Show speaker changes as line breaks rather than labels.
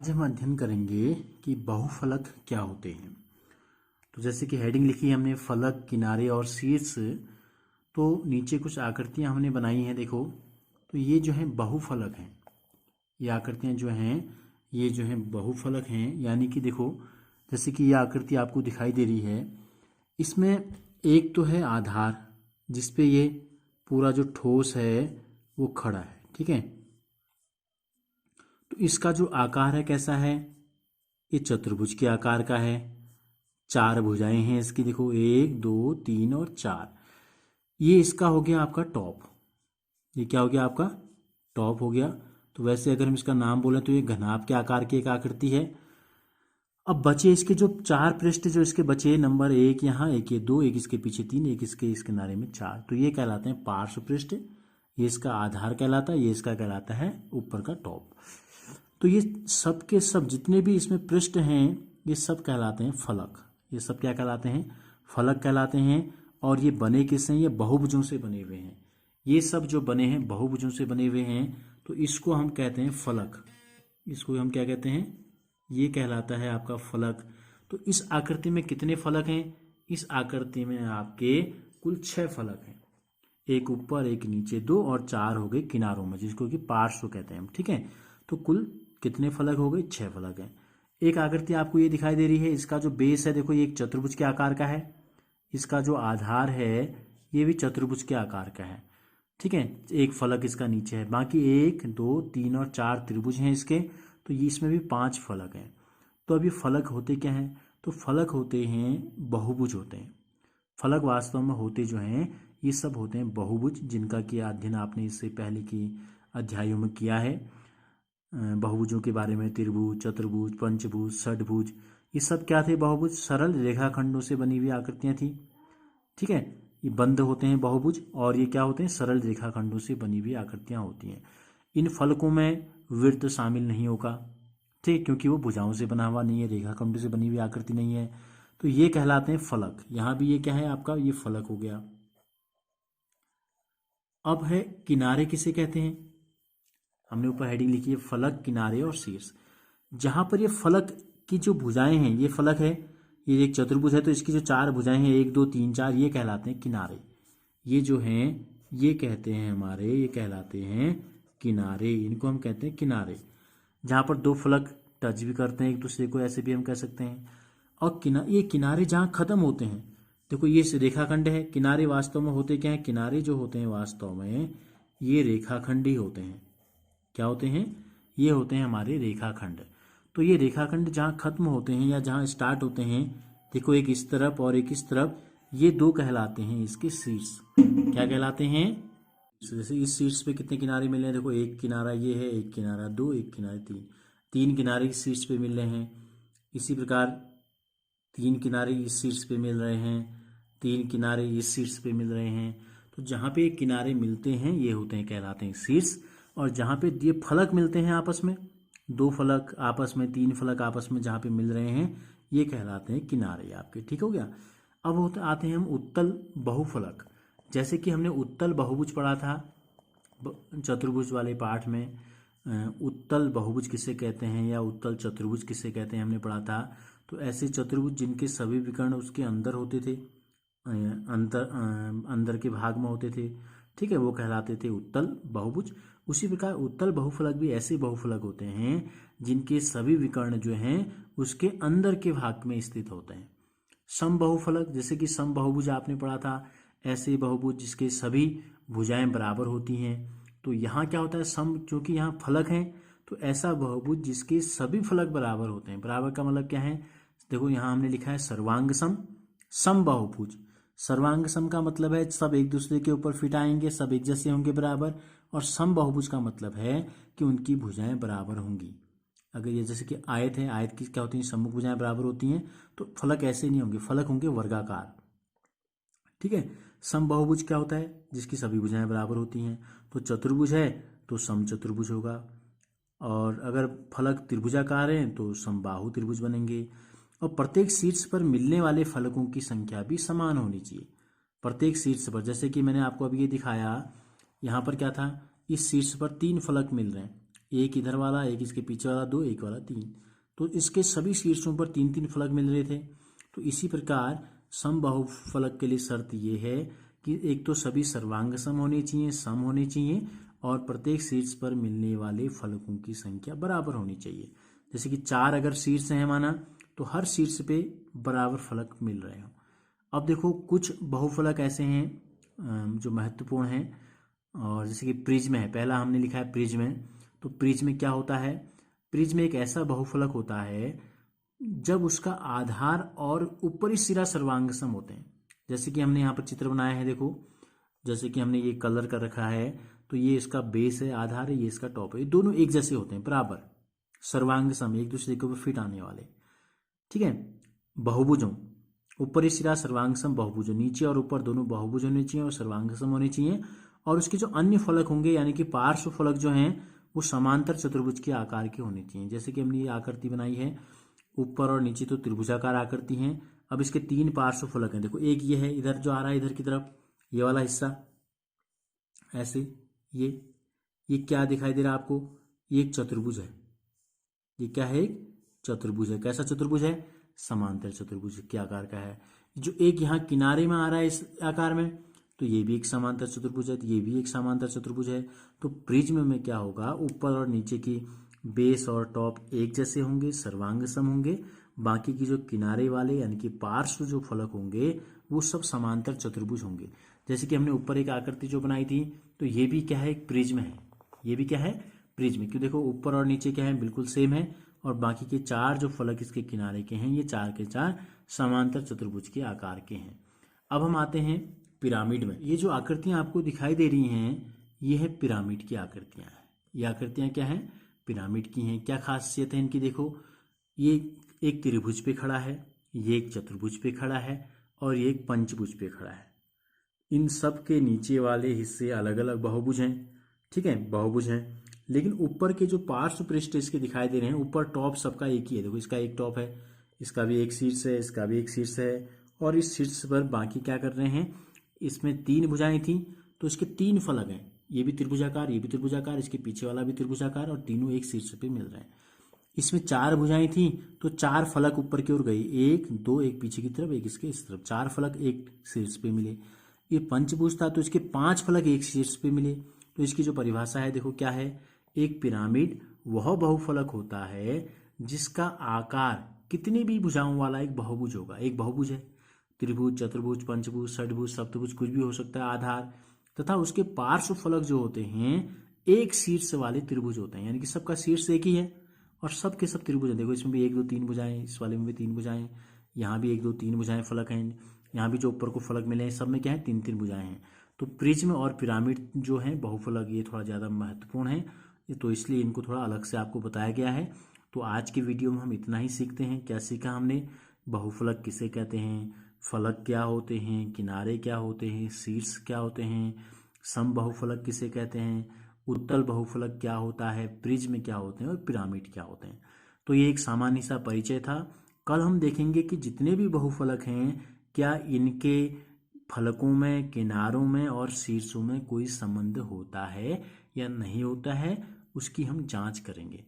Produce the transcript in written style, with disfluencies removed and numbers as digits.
आज हम अध्ययन करेंगे कि बहुफलक क्या होते हैं। तो जैसे कि हेडिंग लिखी है हमने फलक, किनारे और शीर्ष। तो नीचे कुछ आकृतियां हमने बनाई हैं, देखो। तो ये जो है बहुफलक हैं। ये आकृतियां जो हैं ये जो हैं बहुफलक हैं, यानी कि देखो जैसे कि ये आकृति आपको दिखाई दे रही है। इसमें एक तो है आधार जिसपे ये पूरा जो ठोस है वो खड़ा है, ठीक है। तो इसका जो आकार है कैसा है, ये चतुर्भुज के आकार का है। चार भुजाएं हैं इसकी, देखो 1 2 3 और 4। ये इसका हो गया आपका टॉप। ये क्या हो गया आपका टॉप हो गया। तो वैसे अगर हम इसका नाम बोलें तो ये घनाभ के आकार की एक आकृति है। अब बचे इसके जो चार पृष्ठ जो इसके बचे, नंबर 1 यहाँ, एक ये 2, एक इसके पीछे 3, एक इसके इस किनारे में 4। तो ये कहलाते हैं पार्श्व पृष्ठ। ये इसका आधार कहलाता है, ये इसका कहलाता है ऊपर का टॉप। तो ये सब के सब जितने भी इसमें पृष्ठ हैं ये सब कहलाते हैं फलक। ये सब क्या कहलाते हैं, फलक कहलाते हैं। और ये बने किससे, ये बहुभुजों से बने हुए हैं। ये सब जो बने हैं बहुभुजों से बने हुए हैं, तो इसको हम कहते हैं फलक। इसको हम क्या कहते हैं, ये कहलाता है आपका फलक। तो इस आकृति में कितने फलक हैं, इस आकृति में आपके कुल 6 फलक हैं। एक ऊपर, एक नीचे, 2 और 4 हो गए किनारों में, जिसको कि पार्श्व कहते हैं हम, ठीक है। तो कुल कितने फलक हो गए, 6 फलक हैं। एक आकृति आपको ये दिखाई दे रही है, इसका जो बेस है देखो ये एक चतुर्भुज के आकार का है। इसका जो आधार है ये भी चतुर्भुज के आकार का है, ठीक है। एक फलक इसका नीचे है, बाकी 1 2 3 और 4 त्रिभुज हैं इसके। तो ये इसमें भी 5 फलक हैं। तो अभी फलक होते क्या हैं, तो फलक होते हैं बहुभुज होते हैं। फलक वास्तव में होते जो हैं ये सब होते हैं बहुभुज, जिनका कि अध्ययन आपने इससे पहले की अध्यायों में किया है। बहुभुजों के बारे में, त्रिभुज, चतुर्भुज, पंचभुज, षटभुज, ये सब क्या थे, बहुभुज सरल रेखाखंडों से बनी हुई आकृतियां थी, ठीक है। ये बंद होते हैं बहुभुज, और ये क्या होते हैं, सरल रेखाखंडों से बनी हुई आकृतियां होती हैं। इन फलकों में वृत्त शामिल नहीं होगा, ठीक, क्योंकि वो भुजाओं से बना हुआ नहीं है, रेखाखंडों से बनी हुई आकृति नहीं है। तो ये कहलाते हैं फलक। यहां भी ये क्या है आपका, ये फलक हो गया। अब है किनारे, किसे कहते हैं। हमने ऊपर हेडिंग लिखी है फलक, किनारे और शीर्ष। जहां पर ये फलक की जो भुजाएं हैं, ये फलक है, ये एक चतुर्भुज है, तो इसकी जो 4 भुजाएं हैं 1 2 3 4, ये कहलाते हैं किनारे। ये जो हैं ये कहते हैं हमारे, ये कहलाते हैं किनारे। इनको हम कहते हैं किनारे। जहां पर 2 फलक टच भी करते हैं एक दूसरे को, ऐसे भी हम कह सकते हैं। और ये किनारे जहां खत्म होते हैं, देखो ये रेखाखंड है। किनारे वास्तव में होते क्या है, किनारे जो होते हैं वास्तव में ये रेखाखंड ही होते हैं। क्या होते हैं, ये होते हैं हमारे रेखाखंड। तो ये रेखाखंड जहां खत्म होते हैं या जहां स्टार्ट होते हैं, देखो एक इस तरफ और एक इस तरफ, ये 2 कहलाते हैं इसके शीर्ष। क्या कहलाते हैं, जैसे इस शीर्ष पे कितने किनारे मिल रहे हैं, देखो एक किनारा ये है, एक किनारा 2, एक किनारे 3, 3 किनारे इस शीर्ष पे मिल रहे हैं। इसी प्रकार 3 किनारे इस शीर्ष पे मिल रहे हैं, 3 किनारे इस शीर्ष पे मिल रहे हैं। तो जहां पे किनारे मिलते हैं ये होते हैं, कहलाते हैं शीर्ष। और जहां पे ये फलक मिलते हैं आपस में, 2 फलक आपस में, 3 फलक आपस में जहां पे मिल रहे हैं, ये कहलाते हैं किनारे आपके, ठीक हो गया। अब होते आते हैं हम उत्तल बहुफलक। जैसे कि हमने उत्तल बहुभुज पढ़ा था चतुर्भुज वाले पाठ में। उत्तल बहुभुज किसे कहते हैं या उत्तल चतुर्भुज किसे कहते हैं हमने पढ़ा था। तो ऐसे चतुर्भुज जिनके सभी विकर्ण उसके अंदर होते थे, अंदर के भाग में होते थे, ठीक है, वो कहलाते थे उत्तल बहुभुज। उसी प्रकार उत्तल बहुफलक भी ऐसे बहुफलक होते हैं जिनके सभी विकर्ण जो हैं उसके अंदर के भाग में स्थित होते हैं। सम बहुफलक, जैसे कि सम बहुभुज आपने पढ़ा था, ऐसे बहुभुज जिसके सभी भुजाएं बराबर होती हैं। तो यहाँ क्या होता है, सम, क्योंकि यहाँ फलक हैं, तो ऐसा बहुभुज जिसके सभी फलक बराबर होते हैं। बराबर का मतलब क्या है, देखो यहाँ हमने लिखा है सर्वांग सम, सम बहुभुज। सर्वांग सम का मतलब है सब एक दूसरे के ऊपर फिट आएंगे, सब एक जैसे होंगे बराबर। और सम बहुभुज का मतलब है कि उनकी भुजाएं बराबर होंगी। अगर ये जैसे कि आयत है, आयत की क्या होती है, सम्मुख भुजाएं बराबर होती हैं, तो फलक ऐसे नहीं होंगे, फलक होंगे वर्गाकार, ठीक है। सम बहुभुज क्या होता है, जिसकी सभी भुजाएं बराबर होती हैं। तो चतुर्भुज है तो सम चतुर्भुज होगा। और अगर फलक त्रिभुजाकार हैं तो समबाहु त्रिभुज बनेंगे। और प्रत्येक शीर्ष पर मिलने वाले फलकों की संख्या भी समान होनी चाहिए। प्रत्येक शीर्ष पर, जैसे कि मैंने आपको अभी ये दिखाया, यहाँ पर क्या था, इस शीर्ष पर 3 फलक मिल रहे हैं, एक इधर वाला, एक इसके पीछे वाला 2, एक वाला 3। तो इसके सभी शीर्षों पर 3-3 फलक मिल रहे थे। तो इसी प्रकार समबाहुफलक के लिए शर्त ये है कि एक तो सभी सर्वांग सम होने चाहिए, सम होने चाहिए, और प्रत्येक शीर्ष पर मिलने वाले फलकों की संख्या बराबर होनी चाहिए। जैसे कि 4 अगर शीर्ष हैं माना, तो हर शीर्ष पे बराबर फलक मिल रहे हो। अब देखो कुछ बहुफलक ऐसे हैं जो महत्वपूर्ण हैं, और जैसे कि प्रिज्म है, पहला हमने लिखा है प्रिज्म है। तो प्रिज्म में क्या होता है? प्रिज्म एक ऐसा बहुफलक होता है जब उसका आधार और ऊपरी सिरा सर्वांग सम होते हैं। जैसे कि हमने यहाँ पर चित्र बनाया है, देखो, जैसे कि हमने ये कलर कर रखा है, तो ये इसका बेस है, आधार है, ये इसका टॉप है, ये दोनों एक जैसे होते हैं, बराबर सर्वांग सम, एक दूसरे के ऊपर फिट आने वाले। ठीक है। बहुभुजों, ऊपरी सिरा सर्वांग सम बहुभुजों, नीचे और ऊपर दोनों बहुभुज होने चाहिए और सर्वांग सम होने चाहिए। और उसके जो अन्य फलक होंगे यानी कि पार्श्व फलक जो हैं वो समांतर चतुर्भुज के आकार के होने चाहिए। जैसे कि हमने ये आकृति बनाई है, ऊपर और नीचे तो त्रिभुजाकार आकृति हैं। अब इसके 3 पार्श्व फलक हैं, देखो, एक ये है इधर जो आ रहा है इधर की तरफ, ये वाला हिस्सा ऐसे, ये क्या दिखाई दे रहा है आपको? ये एक चतुर्भुज है। ये क्या है? एक चतुर्भुज है। कैसा चतुर्भुज है? समांतर चतुर्भुज के आकार का है। जो एक यहाँ किनारे में आ रहा है इस आकार में, तो ये भी एक समांतर चतुर्भुज है, तो ये भी एक समांतर चतुर्भुज है। तो प्रिज्म में क्या होगा? ऊपर और नीचे की बेस और टॉप एक जैसे होंगे, सर्वांग सम होंगे। बाकी की जो किनारे वाले यानी कि पार्श्व जो फलक होंगे वो सब समांतर चतुर्भुज होंगे। जैसे कि हमने ऊपर एक आकृति जो बनाई थी, तो ये भी क्या है? एक प्रिज्म है। ये भी क्या है? प्रिज्म। क्यों? देखो, ऊपर और नीचे क्या है? बिल्कुल सेम है। और बाकी के 4 जो फलक इसके किनारे के हैं, ये 4 के 4 समांतर चतुर्भुज के आकार के हैं। अब हम आते हैं पिरामिड में। ये जो आकृतियां आपको दिखाई दे रही हैं, ये है पिरामिड की आकृतियां हैं। ये आकृतियां क्या हैं? पिरामिड की हैं। क्या खासियत है इनकी? देखो, ये एक त्रिभुज पे खड़ा है, ये एक चतुर्भुज पे खड़ा है, और ये एक पंचभुज पे खड़ा है। इन सब के नीचे वाले हिस्से अलग अलग बहुभुज हैं। ठीक है, बहुभुज हैं। लेकिन ऊपर के जो पार्श्व पृष्ठ इसके दिखाई दे रहे हैं, ऊपर टॉप सबका एक ही है। देखो, इसका एक टॉप है, इसका भी एक शीर्ष है, इसका भी एक शीर्ष है, और इस शीर्ष पर बाकी क्या कर रहे हैं? इसमें 3 भुजाएं थी, तो इसके 3 फलक हैं। ये भी त्रिभुजाकार, ये भी त्रिभुजाकार, इसके पीछे वाला भी त्रिभुजाकार, और तीनों एक शीर्ष पे मिल रहे हैं। इसमें 4 भुजाएं थी, तो 4 फलक ऊपर की ओर गई, 1 2, एक पीछे की तरफ, एक इसके इस तरफ, 4 फलक एक शीर्ष पे मिले। ये पंचभुज था, तो इसके 5 फलक एक शीर्ष पे मिले। तो इसकी जो परिभाषा है, देखो क्या है? एक पिरामिड वह बहुफलक होता है जिसका आकार कितनी भी भुजाओं वाला एक बहुभुज होगा। एक बहुभुज है, त्रिभुज, चतुर्भुज, पंचभुज, षटभुज, सप्तभुज, कुछ भी हो सकता है आधार, तथा उसके पार्श्व फलक जो होते हैं एक शीर्ष वाले त्रिभुज होते हैं, यानी कि सबका शीर्ष एक ही है और सब के सब त्रिभुज हैं। देखो, इसमें भी 1 2 3 भुजाएं, इस वाले में भी 3 भुजाएं, यहाँ भी 1 2 3 भुजाएं फलक हैं, यहाँ भी जो ऊपर को फलक मिले हैं सब में क्या है? 3 भुजाएं हैं। तो प्रिज्म और पिरामिड जो है बहुफलक, ये थोड़ा ज़्यादा महत्वपूर्ण है, तो इसलिए इनको थोड़ा अलग से आपको बताया गया है। तो आज की वीडियो में हम इतना ही सीखते हैं। क्या सीखा हमने? बहुफलक किसे कहते हैं, फलक क्या होते हैं, किनारे क्या होते हैं, शीर्ष क्या होते हैं, सम बहुफलक किसे कहते हैं, उत्तल बहुफलक क्या होता है, प्रिज्म क्या होते हैं, और पिरामिड क्या होते हैं। तो ये एक सामान्य सा परिचय था। कल हम देखेंगे कि जितने भी बहुफलक हैं, क्या इनके फलकों में, किनारों में और शीर्षों में कोई संबंध होता है या नहीं होता है, उसकी हम जांच करेंगे।